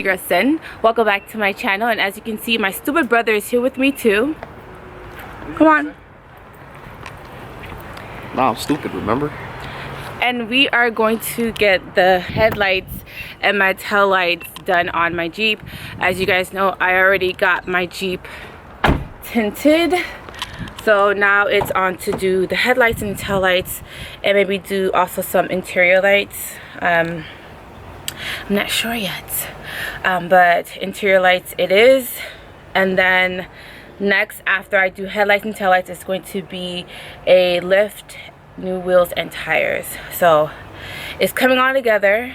girl Sin. Welcome back to my channel, and as you can see, my stupid brother is here with me too. Come on. Nah, I'm stupid, remember? And we are going to get the headlights and my tail lights done on my Jeep. As you guys know, I already got my Jeep tinted. So now it's on to do the headlights and the tail lights, and maybe do also some interior lights. I'm not sure yet, but interior lights it is. And then next, after I do headlights and tail lights, it's going to be a lift, new wheels and tires. So it's coming all together.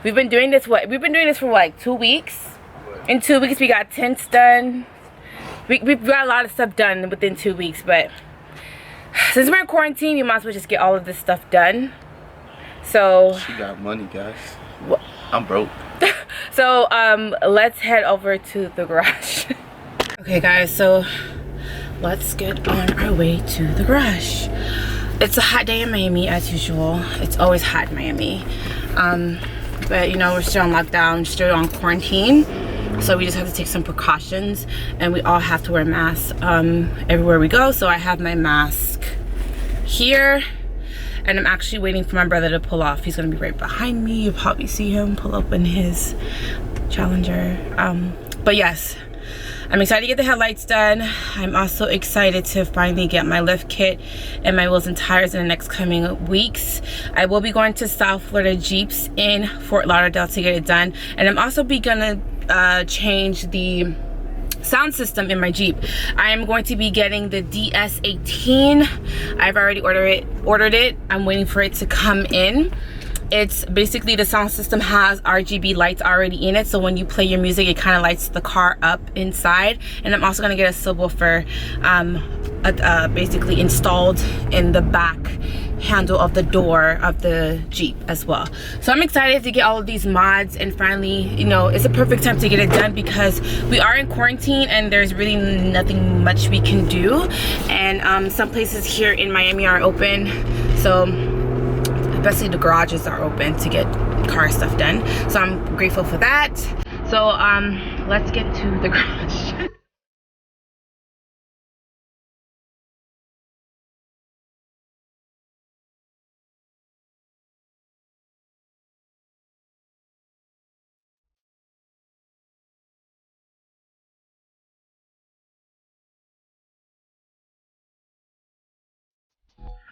We've been doing this for like 2 weeks. In 2 weeks we got tints done. We've got a lot of stuff done within 2 weeks, but since we're in quarantine, you might as well just get all of this stuff done. So she got money, guys. What? I'm broke. So let's head over to the garage. Okay guys, so let's get on our way to the garage. It's a hot day in Miami as usual. It's always hot in Miami, but you know, we're still on lockdown, still on quarantine. So we just have to take some precautions, and we all have to wear masks everywhere we go. So I have my mask here, and I'm actually waiting for my brother to pull off. He's gonna be right behind me. You'll probably see him pull up in his Challenger. But yes, I'm excited to get the headlights done. I'm also excited to finally get my lift kit and my wheels and tires in the next coming weeks. I will be going to South Florida Jeeps in Fort Lauderdale to get it done, and I'm also gonna change the sound system in my Jeep. I am going to be getting the DS18. I've already ordered it. I'm waiting for it to come in. It's basically, the sound system has RGB lights already in it, so when you play your music, it kind of lights the car up inside. And I'm also going to get a subwoofer basically installed in the back handle of the door of the Jeep as well. So I'm excited to get all of these mods, and finally, you know, it's a perfect time to get it done because we are in quarantine and there's really nothing much we can do. And some places here in Miami are open, so especially the garages are open to get car stuff done. So I'm grateful for that. So let's get to the garage.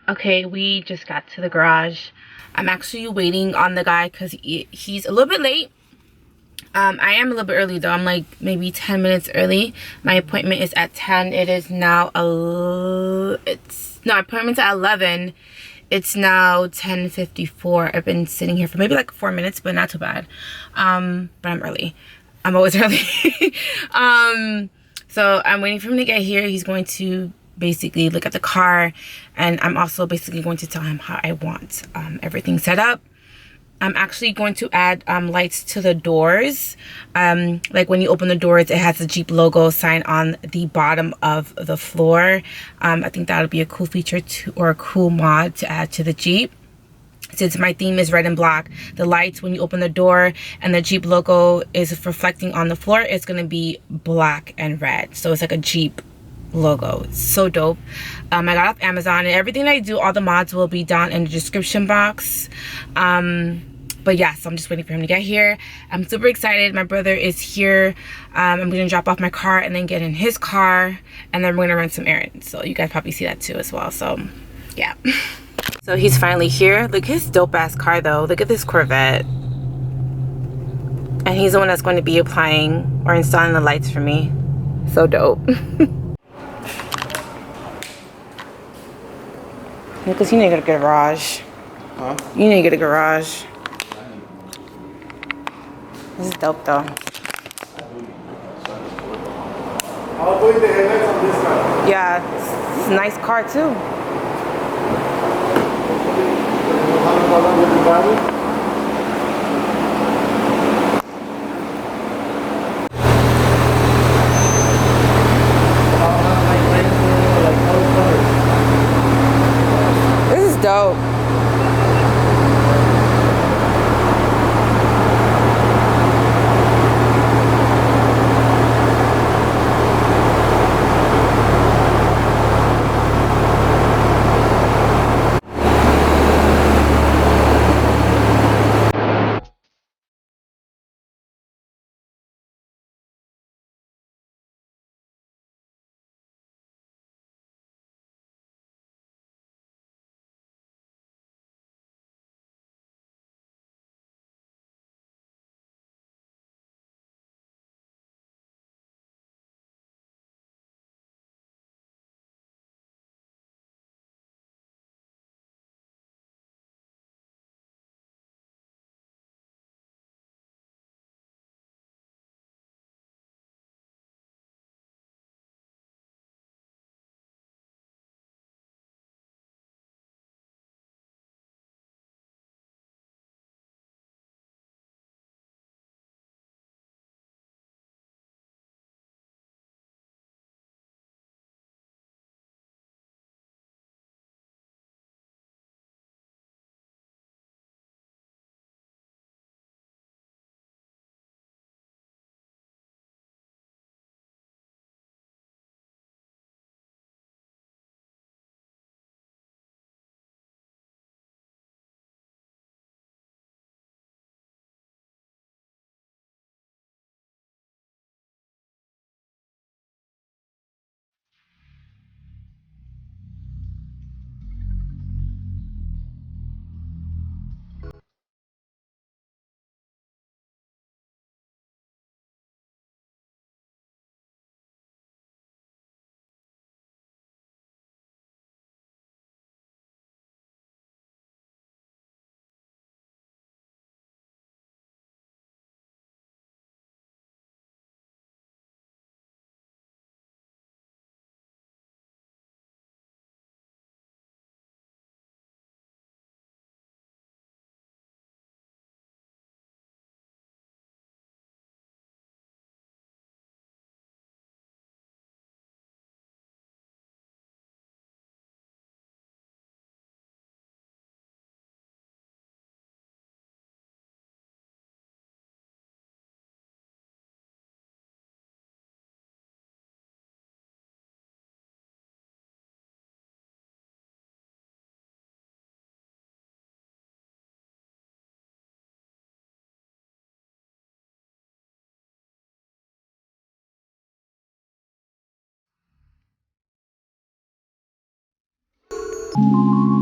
Okay, we just got to the garage. I'm actually waiting on the guy because he's a little bit late. I am a little bit early though. I'm like maybe 10 minutes early. My appointment is at 10. It is now appointment's at 11. It's now 10:54. I've been sitting here for maybe like 4 minutes, but not too bad. But I'm early. I'm always early. So I'm waiting for him to get here. He's going to basically look at the car, and I'm also basically going to tell him how I want everything set up. I'm actually going to add lights to the doors. Like when you open the doors, it has the Jeep logo sign on the bottom of the floor. I think that would be a cool feature or a cool mod to add to the Jeep. Since my theme is red and black, the lights when you open the door and the Jeep logo is reflecting on the floor, it's going to be black and red. So it's like a Jeep logo. It's so dope. I got off Amazon, and everything I do, all the mods will be down in the description box. But yeah, so I'm just waiting for him to get here. I'm super excited. My brother is here. I'm gonna drop off my car and then get in his car, and then we're gonna run some errands. So you guys probably see that too as well. So yeah. So he's finally here. Look at his dope ass car though. Look at this Corvette. And he's the one that's going to be applying or installing the lights for me. So dope. Because you need to get a garage. Huh? You need to get a garage. This is dope though. I'll put the headlights on this side. Yeah, it's a nice car too. This is dope. go.